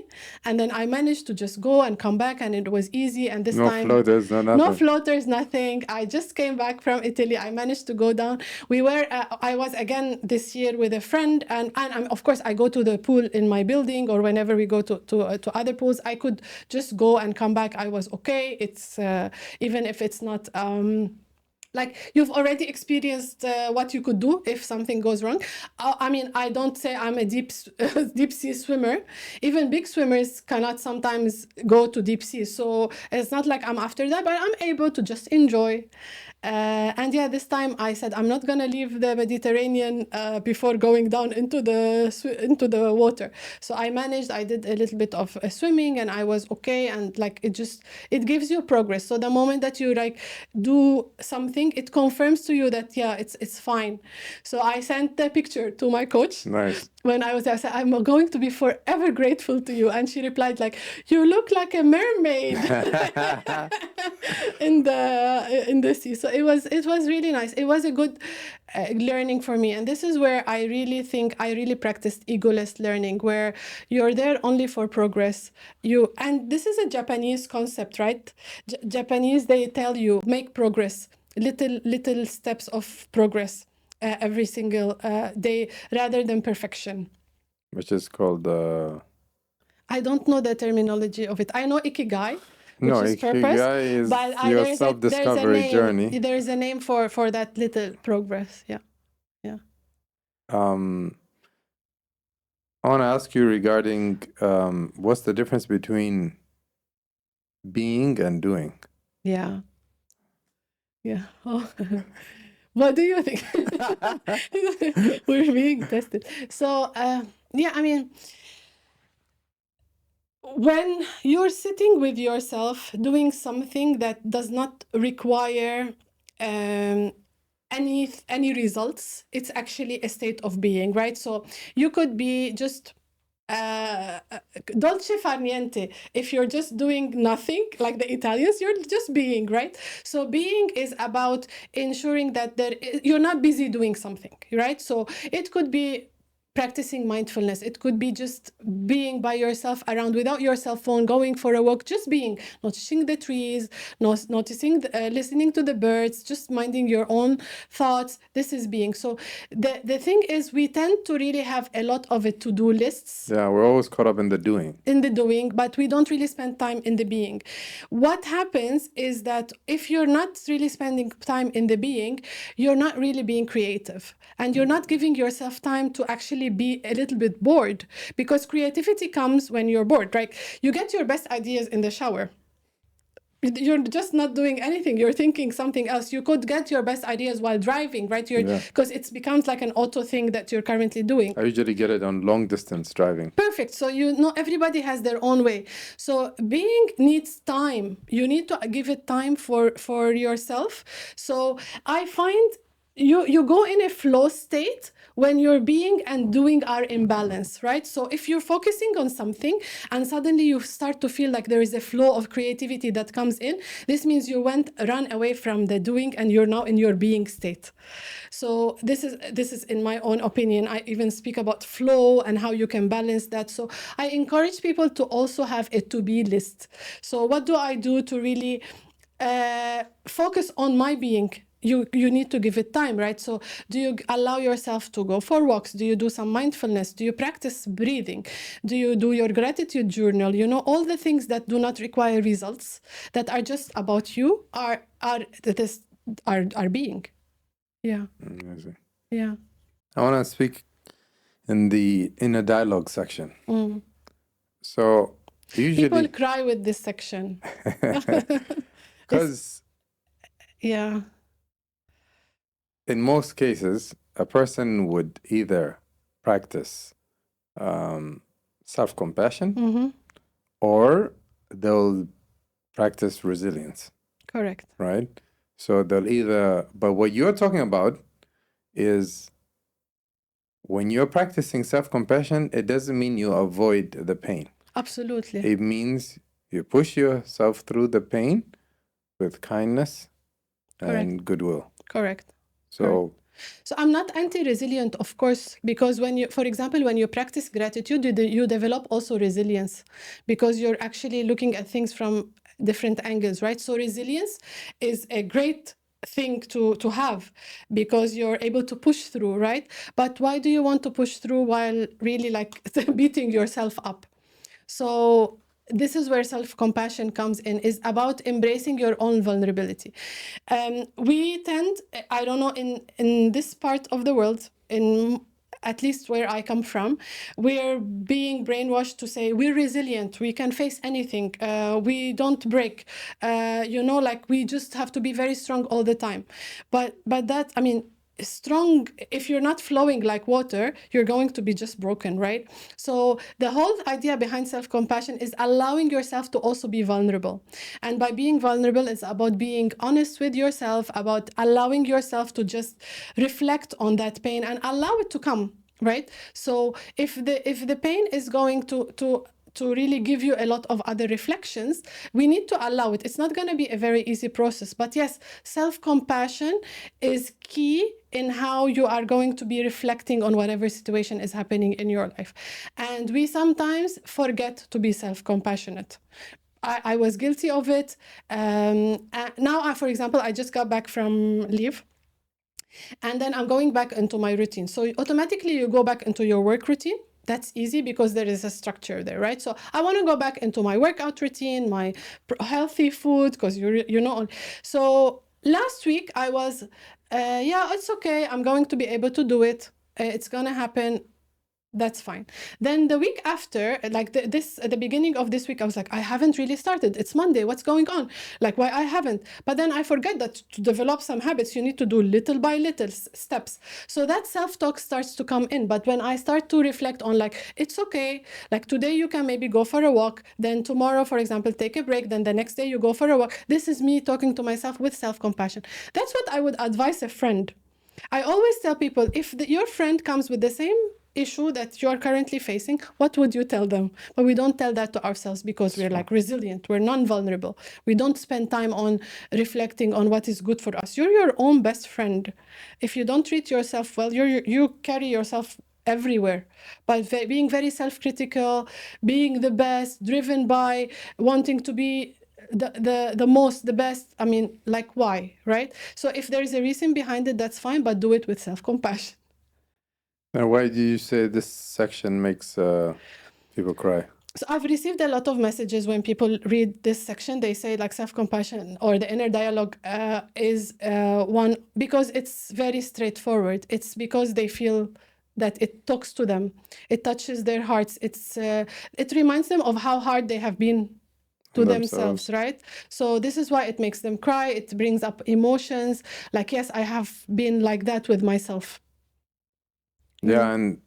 and then I managed to just go and come back, and it was easy. And this time, no floaters, nothing. I just came back from Italy. I managed to go down. I was again this year with a friend, and of course I go to the pool in my building, or whenever we go to other pools, I could just go and come back. I was okay. It's even if it's not like you've already experienced what you could do if something goes wrong. I mean, I don't say I'm a deep sea swimmer. Even big swimmers cannot sometimes go to deep sea. So it's not like I'm after that, but I'm able to just enjoy. And this time I said, I'm not going to leave the Mediterranean before going down into the water. So I did a little bit of swimming, and I was okay. And like, it gives you progress. So the moment that you like do something, it confirms to you that, it's fine. So I sent the picture to my coach. Nice. when I was there, I said, I'm going to be forever grateful to you. And she replied like, you look like a mermaid in the sea. So it was really nice. It was a good learning for me. And this is where I really think I really practiced egoless learning, where you're there only for progress. And this is a Japanese concept, right? Japanese, they tell you, make progress, little steps of progress. Every single day, rather than perfection. Which is called... I don't know the terminology of it. I know ikigai, which is purpose. Ikigai is but your self-discovery journey. There's a name for that little progress. Yeah. I want to ask you regarding what's the difference between being and doing? Yeah. Oh. What do you think? We're being tested. So, I mean, when you're sitting with yourself doing something that does not require any results, it's actually a state of being, right? So you could be just dolce far niente. If you're just doing nothing, like the Italians, you're just being, right? So being is about ensuring that you're not busy doing something, right? So it could be practicing mindfulness. It could be just being by yourself around without your cell phone, going for a walk, just being, noticing the trees, noticing, listening to the birds, just minding your own thoughts. This is being. So the thing is, we tend to really have a lot of a to-do lists. Yeah, we're always caught up in the doing. But we don't really spend time in the being. What happens is that if you're not really spending time in the being, you're not really being creative, and you're not giving yourself time to actually be a little bit bored, because creativity comes when you're bored, right? You get your best ideas in the shower. You're just not doing anything. You're thinking something else. You could get your best ideas while driving, right? Because it becomes like an auto thing that you're currently doing. I usually get it on long distance driving. Perfect. So everybody has their own way. So being needs time. You need to give it time for yourself. So I find you go in a flow state when your being and doing are in balance, right? So if you're focusing on something and suddenly you start to feel like there is a flow of creativity that comes in, this means you run away from the doing and you're now in your being state. So this is in my own opinion. I even speak about flow and how you can balance that. So I encourage people to also have a to-be list. So what do I do to really focus on my being? You need to give it time, right? So do you allow yourself to go for walks? Do you do some mindfulness? Do you practice breathing? Do you do your gratitude journal? All the things that do not require results, that are just about you, are being. Yeah. Amazing. Yeah. I want to speak in the inner dialogue section. So usually people cry with this section. Because yeah. In most cases, a person would either practice self-compassion or they'll practice resilience. Correct. Right? So they'll either... But what you're talking about is when you're practicing self-compassion, it doesn't mean you avoid the pain. Absolutely. It means you push yourself through the pain with kindness and goodwill. Correct. So I'm not anti-resilient, of course, because for example, when you practice gratitude, you develop also resilience, because you're actually looking at things from different angles, right? So resilience is a great thing to have, because you're able to push through, right? But why do you want to push through while really like beating yourself up? So this is where self-compassion comes in, is about embracing your own vulnerability. We tend, I don't know, in this part of the world, at least where I come from, we're being brainwashed to say we're resilient, we can face anything, we don't break, like we just have to be very strong all the time. But that, I mean, strong, if you're not flowing like water, you're going to be just broken, right? So the whole idea behind self-compassion is allowing yourself to also be vulnerable. And by being vulnerable, it's about being honest with yourself, about allowing yourself to just reflect on that pain and allow it to come right? So if the pain is going to really give you a lot of other reflections, we need to allow it. It's not going to be a very easy process, but yes, self-compassion is key in how you are going to be reflecting on whatever situation is happening in your life. And we sometimes forget to be self-compassionate. I was guilty of it. Now, for example, I just got back from leave. And then I'm going back into my routine. So automatically you go back into your work routine. That's easy because there is a structure there, right? So I want to go back into my workout routine, my healthy food, because you know. So last week I was, yeah, it's okay. I'm going to be able to do it. It's going to happen. That's fine. Then the week after, like at the beginning of this week, I was like, I haven't really started. It's Monday. What's going on? Like, why I haven't? But then I forget that to develop some habits, you need to do little by little steps. So that self-talk starts to come in. But when I start to reflect on like, it's okay. Like today you can maybe go for a walk. Then tomorrow, for example, take a break. Then the next day you go for a walk. This is me talking to myself with self-compassion. That's what I would advise a friend. I always tell people, if your friend comes with the same issue that you're currently facing, what would you tell them? But we don't tell that to ourselves because we're like resilient, we're non-vulnerable. We don't spend time on reflecting on what is good for us. You're your own best friend. If you don't treat yourself well, you carry yourself everywhere. But being very self-critical, being the best, driven by wanting to be the most, the best, I mean, like why, right? So if there is a reason behind it, that's fine, but do it with self-compassion. And why do you say this section makes people cry? So I've received a lot of messages when people read this section. They say like self-compassion or the inner dialogue is one, because it's very straightforward. It's because they feel that it talks to them. It touches their hearts. It reminds them of how hard they have been to themselves, right? So this is why it makes them cry. It brings up emotions. Like, yes, I have been like that with myself. Yeah, and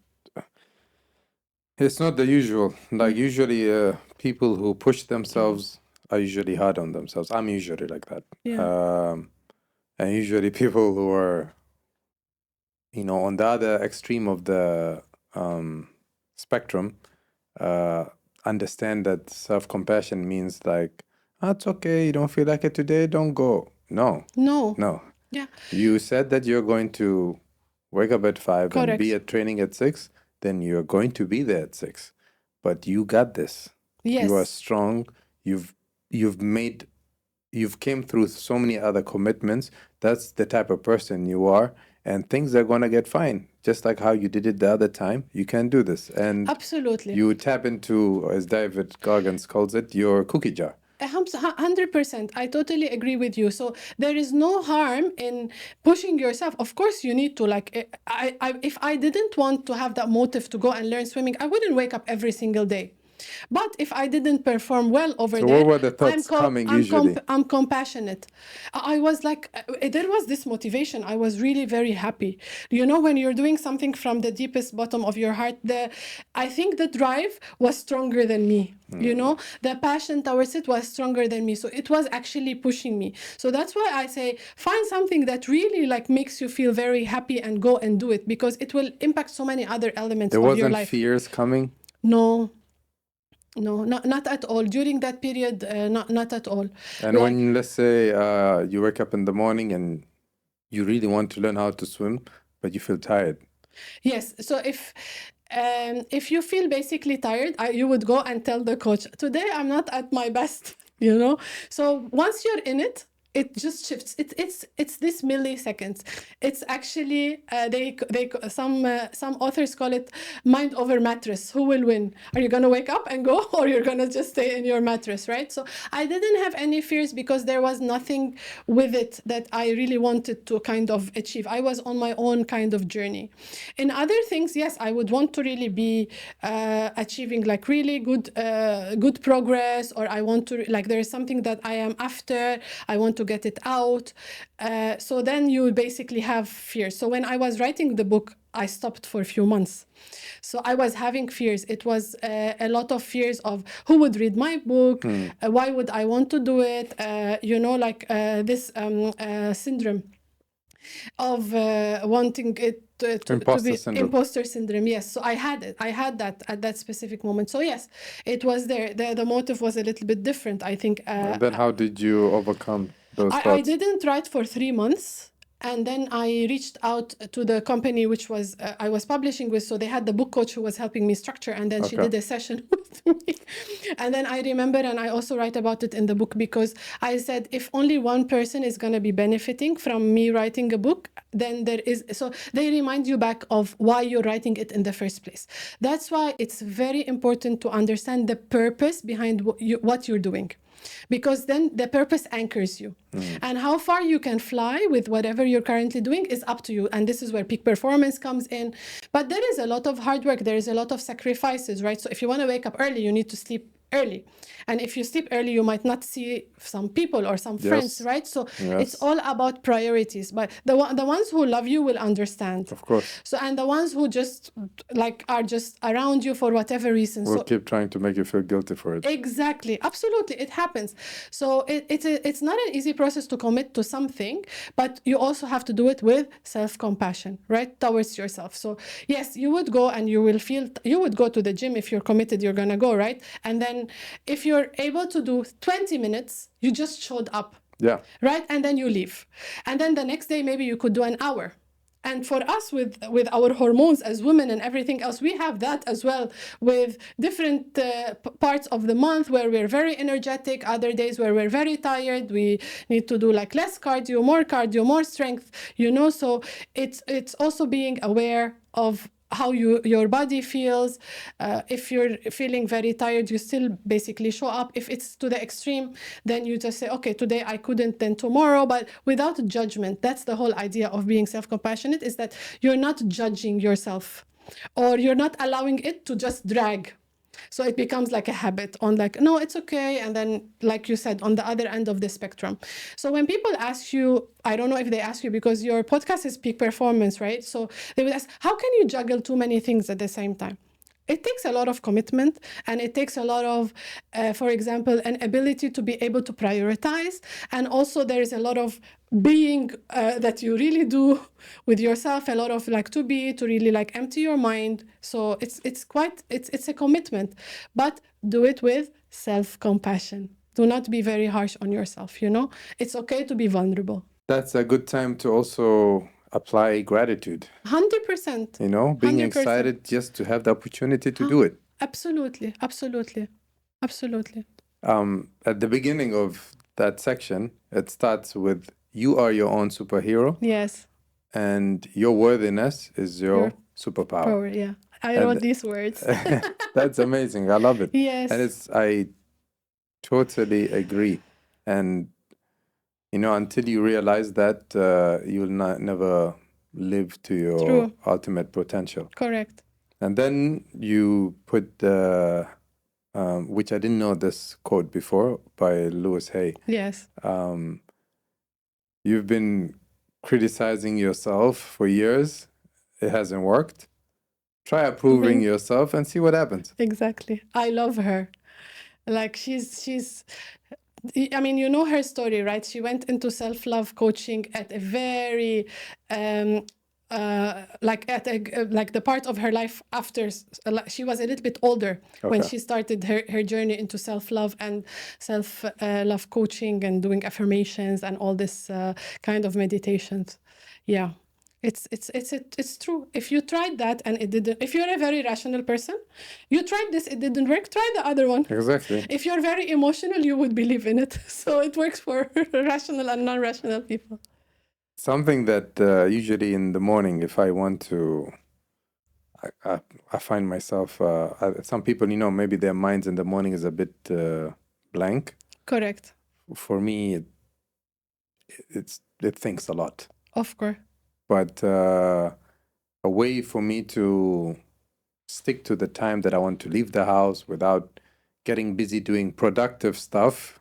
it's not the usual. Like usually people who push themselves are usually hard on themselves. I'm usually like that. Yeah. And usually people who are, on the other extreme of the spectrum, understand that self-compassion means like, it's okay, you don't feel like it today, don't go. No. Yeah. You said that you're going to wake up at 5 Correct. and be at training at 6, then you're going to be there at 6. But you got this. Yes. You are strong. You've came through so many other commitments. That's the type of person you are, and things are going to get fine. Just like how you did it the other time, you can do this. And absolutely, you tap into, as David Goggins calls it, your cookie jar. 100%. I totally agree with you. So there is no harm in pushing yourself. Of course, you need to, like, if I didn't want to have that motive to go and learn swimming, I wouldn't wake up every single day. But if I didn't perform well over there, what were the thoughts coming usually? I'm compassionate. I was like, there was this motivation. I was really very happy. When you're doing something from the deepest bottom of your heart, I think the drive was stronger than me. The passion towards it was stronger than me. So it was actually pushing me. So that's why I say, find something that really like makes you feel very happy and go and do it, because it will impact so many other elements of your life. There wasn't fears coming? No, not at all. During that period, not at all. And when, let's say, you wake up in the morning and you really want to learn how to swim, but you feel tired. Yes. So if you feel basically tired, you would go and tell the coach, today I'm not at my best, So once you're in it, it just shifts. It's this milliseconds. It's actually some authors call it mind over mattress. Who will win? Are you gonna wake up and go, or you're gonna just stay in your mattress, right? So I didn't have any fears because there was nothing with it that I really wanted to kind of achieve. I was on my own kind of journey. In other things, yes, I would want to really be achieving like really good progress, or I want to like there is something that I am after. I want to get it out. So then you basically have fears. So when I was writing the book, I stopped for a few months. So I was having fears. It was a lot of fears of who would read my book, why would I want to do it, this syndrome. of wanting it to Imposter be syndrome. imposter syndrome. Yes, so I had it. I had that at that specific moment. So yes, it was there. The motive was a little bit different, I think. And then how did you overcome those I thoughts? didn't write for 3 months. And then I reached out to the company which was I was publishing with. So they had the book coach who was helping me structure. And then she Okay. did a session with me. And then I remember, and I also write about it in the book, because I said, if only one person is going to be benefiting from me writing a book, then there is. So they remind you back of why you're writing it in the first place. That's why it's very important to understand the purpose behind what you're doing. Because then the purpose anchors you. And how far you can fly with whatever you're currently doing is up to you. And this is where peak performance comes in. But there is a lot of hard work. There is a lot of sacrifices, right? So if you want to wake up early, you need to sleep early. And if you sleep early, you might not see some people or some friends, Yes. right? So Yes. it's all about priorities. But the ones who love you will understand. Of course. So, and the ones who just are just around you for whatever reason. We'll So keep trying to make you feel guilty for it. exactly, absolutely, it happens. So it's not an easy process to commit to something, but you also have to do it with self-compassion, right, towards yourself. So yes, you would go and you would go to the gym. If you're committed, you're gonna go, right? And then if you're able to do 20 minutes, you just showed up, Yeah. right? And then you leave. And then the next day, maybe you could do an hour. And for us, with our hormones as women and everything else, we have that as well, with different parts of the month where we're very energetic, other days where we're very tired. We need to do like less cardio, more strength, So it's also being aware of how your body feels. If you're feeling very tired, you still basically show up. If it's to the extreme, then you just say, okay, today I couldn't, then tomorrow, but without judgment. That's the whole idea of being self-compassionate, is that you're not judging yourself, or you're not allowing it to just drag. So it becomes like a habit on like, no, it's okay. And then, like you said, on the other end of the spectrum. So when people ask you, I don't know if they ask you, because your podcast is peak performance, right? So they would ask, how can you juggle too many things at the same time? It takes a lot of commitment, and it takes a lot of, for example, an ability to be able to prioritize. And also there is a lot of being that you really do with yourself, a lot of like to really like empty your mind. So it's a commitment, but do it with self-compassion. Do not be very harsh on yourself, It's okay to be vulnerable. That's a good time to also apply gratitude. 100%. Being 100%. excited just to have the opportunity to do it. Absolutely. At the beginning of that section, it starts with, you are your own superhero. Yes. And your worthiness is your superpower. Power, yeah. I wrote these words. That's amazing. I love it. Yes. And I totally agree. And, until you realize that, you'll never live to your ultimate potential. Correct. And then you put the, which I didn't know this quote before, by Louis Hay. Yes. You've been criticizing yourself for years. It hasn't worked. Try approving yourself and see what happens. Exactly. I love her. Like she's I mean, you know her story, right? She went into self-love coaching at a very like the part of her life after she was a little bit older when she started her journey into self-love and self-love coaching and doing affirmations and all this kind of meditations. Yeah. It's true. If you tried that and it didn't, if you're a very rational person, you tried this, it didn't work, try the other one. Exactly. If you're very emotional, you would believe in it. So it works for rational and non-rational people. Something that usually in the morning, if I want to, I find myself, some people, maybe their minds in the morning is a bit blank. Correct. For me, it thinks a lot. Of course. But a way for me to stick to the time that I want to leave the house without getting busy doing productive stuff,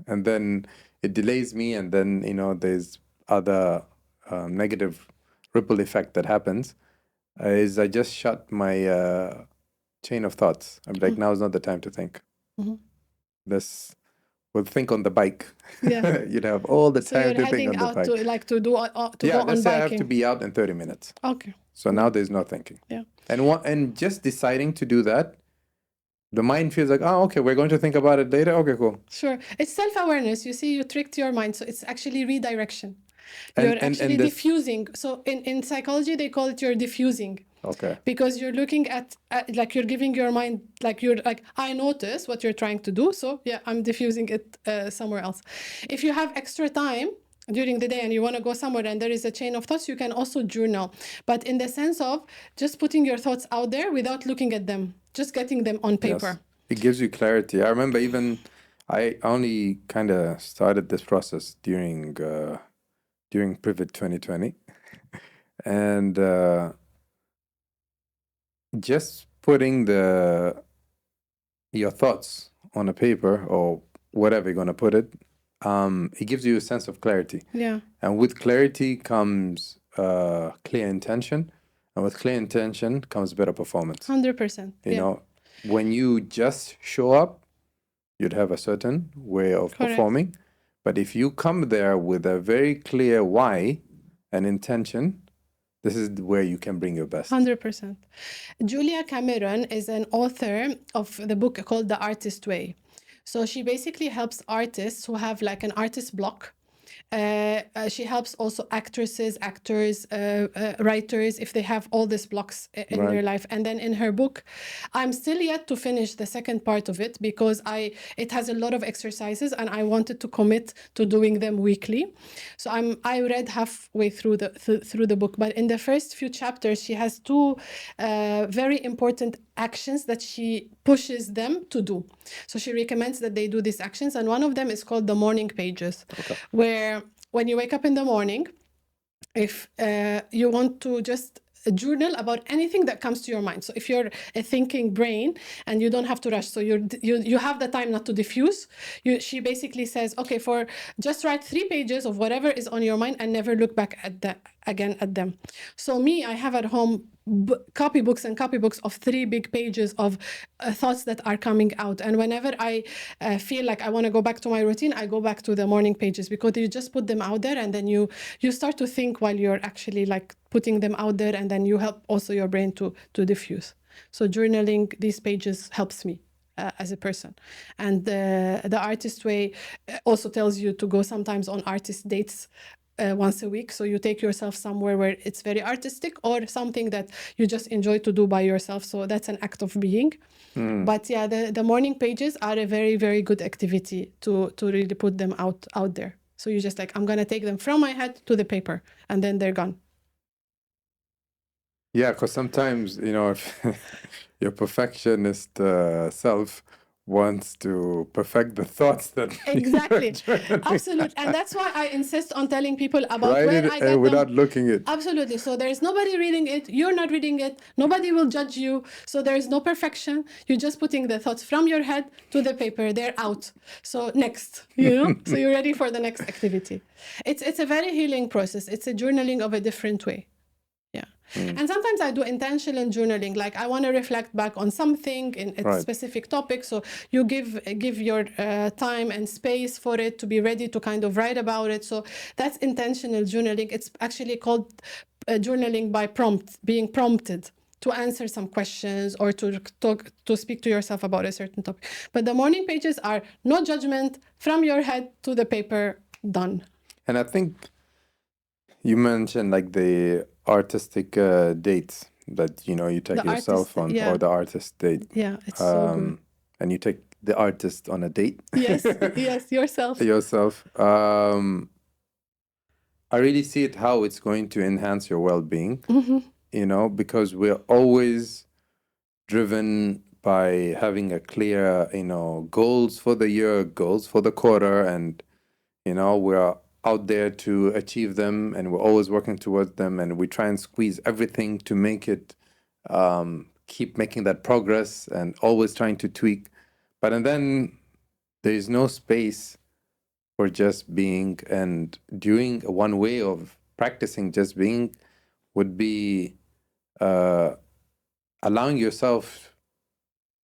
and then it delays me, and then there's other negative ripple effect that happens, is I just shut my chain of thoughts. I'm like, now is not the time to think. Mm-hmm. This will think on the bike. Yeah. You'd have all the So time you're to think heading on the out bike. to go on Let's say I have to biking. be out in 30 minutes. Okay. So now there's no thinking. Yeah. And just deciding to do that, the mind feels like, oh, okay, we're going to think about it later. Okay, cool. Sure. It's self-awareness. You see, you tricked your mind. So it's actually redirection. And- You're and actually this- diffusing. So in psychology, they call it you're diffusing. Okay. Because you're looking at like you're giving your mind, like you're like, I notice what you're trying to do. So yeah, I'm diffusing it somewhere else. If you have extra time during the day and you want to go somewhere and there is a chain of thoughts, you can also journal. But in the sense of just putting your thoughts out there without looking at them, just getting them on paper. Yes. It gives you clarity. I remember even I only kind of started this process during Pivot 2020. And just putting your thoughts on a paper or whatever you're going to put it, it gives you a sense of clarity. Yeah. And with clarity comes clear intention. And with clear intention comes better performance. 100%. You know, when you just show up, you'd have a certain way of performing. But if you come there with a very clear why and intention, this is where you can bring your best. 100%. Julia Cameron is an author of the book called The Artist Way. So she basically helps artists who have like an artist block. She helps also actresses, actors, writers, if they have all these blocks in their life. And then in her book, I'm still yet to finish the second part of it because it has a lot of exercises and I wanted to commit to doing them weekly. So I read halfway through the book, but in the first few chapters, she has two very important actions that she pushes them to do. So she recommends that they do these actions, and one of them is called the morning pages, where when you wake up in the morning, if you want to just journal about anything that comes to your mind. So if you're a thinking brain and you don't have to rush, so you have the time not to diffuse, she basically says, okay, just write 3 pages of whatever is on your mind and never look back at them. So I have at home copybooks of 3 big pages of thoughts that are coming out. And whenever I feel like I want to go back to my routine, I go back to the morning pages because you just put them out there and then you start to think while you're actually like putting them out there, and then you help also your brain to diffuse. So journaling these pages helps me as a person. And the Artist Way also tells you to go sometimes on artist dates once a week. So you take yourself somewhere where it's very artistic or something that you just enjoy to do by yourself. So that's an act of being. But yeah, the morning pages are a very, very good activity to really put them out there. So you just like, I'm going to take them from my head to the paper and then they're gone. Yeah, because sometimes, if your perfectionist self wants to perfect the thoughts that exactly, absolutely, and that's why I insist on telling people about write where it I get without them. looking it. Absolutely. So there's nobody reading it. You're not reading it. Nobody will judge you. So there is no perfection. You're just putting the thoughts from your head to the paper. They're out. So next, so you're ready for the next activity. It's a very healing process. It's a journaling of a different way. And sometimes I do intentional journaling, like I want to reflect back on something in a specific topic. So you give your time and space for it to be ready to kind of write about it. So that's intentional journaling. It's actually called journaling by being prompted to answer some questions or to speak to yourself about a certain topic. But the morning pages are no judgment, from your head to the paper, done. And I think you mentioned like the artistic dates that you take yourself on, or the artist date. Yeah, it's so good. And you take the artist on a date. Yes, yourself. I really see it how it's going to enhance your well-being. Because we're always driven by having a clear, goals for the year, goals for the quarter, and we're out there to achieve them, and we're always working towards them, and we try and squeeze everything to make it keep making that progress and always trying to tweak. But then there is no space for just being, and doing one way of practicing just being would be allowing yourself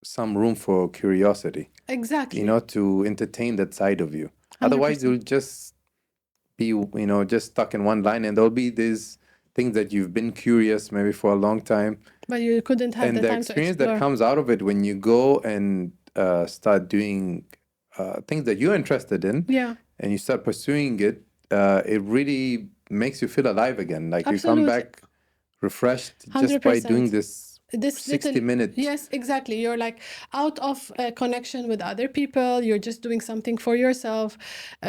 some room for curiosity, Exactly. to entertain that side of you. Otherwise, 100%. you'll just be, just stuck in one line, and there'll be these things that you've been curious maybe for a long time. But you couldn't have And the the time to experience that explore. comes out of it when you go and start doing things that you're interested in, Yeah, and you start pursuing it, it really makes you feel alive again. Like you come absolutely. back refreshed just by doing 100%. this This 60 little, minutes. yes, exactly. You're like out of connection with other people. You're just doing something for yourself,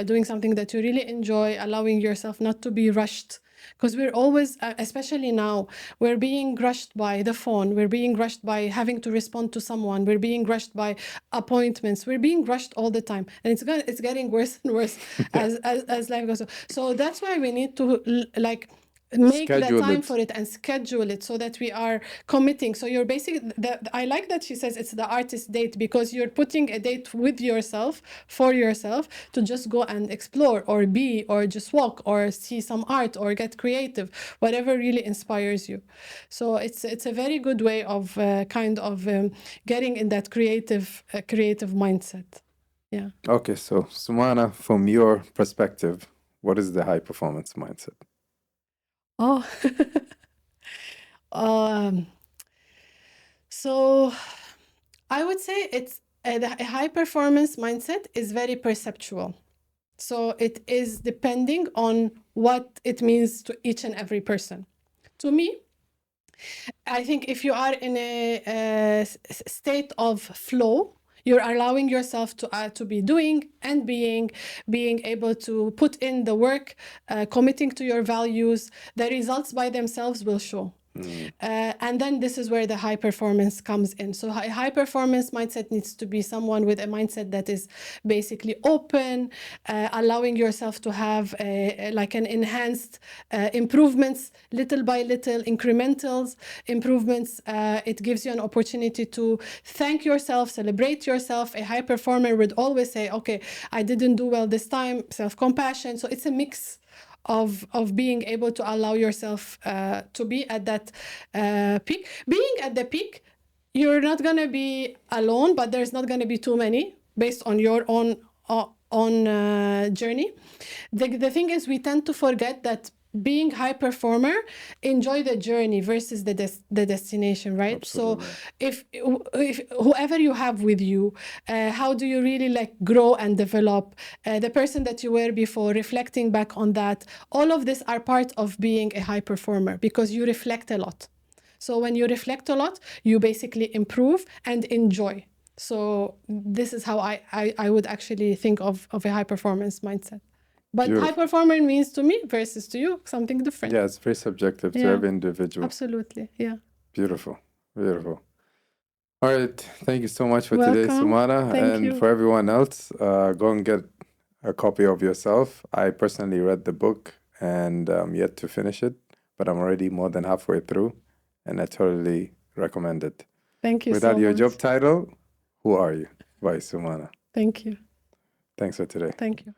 doing something that you really enjoy, allowing yourself not to be rushed. Because we're always, especially now, we're being rushed by the phone. We're being rushed by having to respond to someone. We're being rushed by appointments. We're being rushed all the time, and it's getting worse and worse as life goes on. So that's why we need to make the Schedule time it. for it and schedule it so that we are committing. So you're basically, I like that she says it's the artist date, because you're putting a date with yourself, for yourself, to just go and explore or be, or just walk or see some art or get creative, whatever really inspires you. So it's a very good way of getting in that creative mindset. Yeah. Okay, so Soumana, from your perspective, what is the high performance mindset? Oh. So I would say it's a high performance mindset is very perceptual. So it is depending on what it means to each and every person. To me, I think if you are in a state of flow, you're allowing yourself to be doing and being able to put in the work, committing to your values. The results by themselves will show. And then this is where the high performance comes in. So high performance mindset needs to be someone with a mindset that is basically open, allowing yourself to have an enhanced improvements, little by little, incrementals improvements. It gives you an opportunity to thank yourself, celebrate yourself. A high performer would always say, okay, I didn't do well this time, self-compassion. So it's a mix of being able to allow yourself to be at that peak. Being at the peak, you're not going to be alone, but there's not going to be too many based on your own journey. The thing is, we tend to forget that being high performer, enjoy the journey versus the destination, right? Absolutely. So if whoever you have with you, how do you really grow and develop the person that you were before, reflecting back on that, all of this are part of being a high performer, because you reflect a lot. So when you reflect a lot, you basically improve and enjoy. So this is how I would actually think of a high performance mindset. But Beautiful. high performer means to me versus to you something different. Yeah, it's very subjective to Yeah. every individual. Absolutely. Yeah. Beautiful. Beautiful. All right. Thank you so much for today, Welcome. Soumana. Thank And you. for everyone else, go and get a copy of yourself. I personally read the book and I'm yet to finish it, but I'm already more than halfway through, and I totally recommend it. Thank you Without so your much. job title, who are you? By Soumana. Thank you. Thanks for today. Thank you.